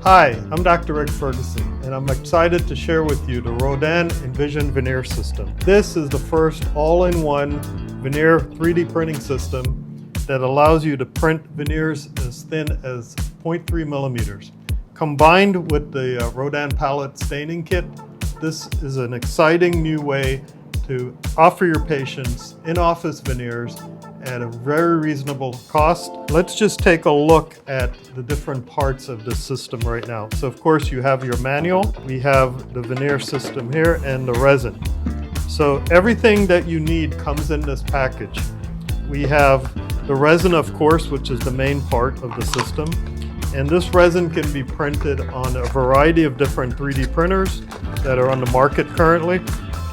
Hi, I'm Dr. Rick Ferguson, and I'm excited to share with you the Rodin Envision Veneer System. This is the first all-in-one veneer 3D printing system that allows you to print veneers as thin as 0.3 millimeters. Combined with the Rodin palette staining kit, this is an exciting new way to offer your patients in-office veneers at a very reasonable cost. Let's just take a look at the different parts of the system right now. So of course you have your manual, we have the veneer system here, and the resin. So everything that you need comes in this package. We have the resin, of course, which is the main part of the system. And this resin can be printed on a variety of different 3D printers that are on the market currently.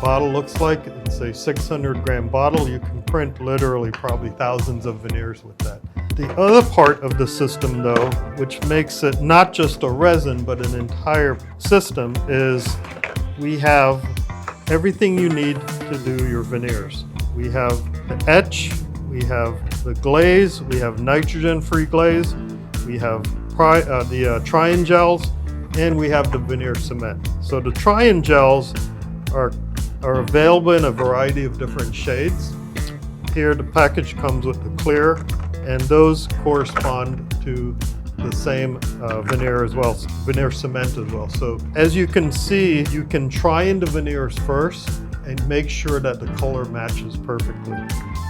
Bottle looks like it's a 600-gram bottle. You can print literally probably thousands of veneers with that. The other part of the system, though, which makes it not just a resin but an entire system, is we have everything you need to do your veneers. We have the etch, we have the glaze, we have nitrogen-free glaze, we have the Tri-In gels, and we have the veneer cement. So the Tri-In gels are available in a variety of different shades. Here the package comes with the clear, and those correspond to the same veneer as well, veneer cement as well. So as you can see, you can try in the veneers first and make sure that the color matches perfectly.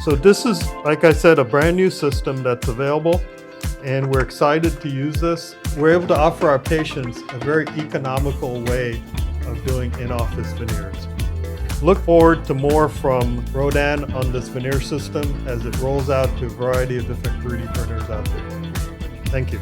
So this is, like I said, a brand new system that's available, and we're excited to use this. We're able to offer our patients a very economical way of doing in-office veneers. Look forward to more from Rodin on this veneer system as it rolls out to a variety of different 3D printers out there. Thank you.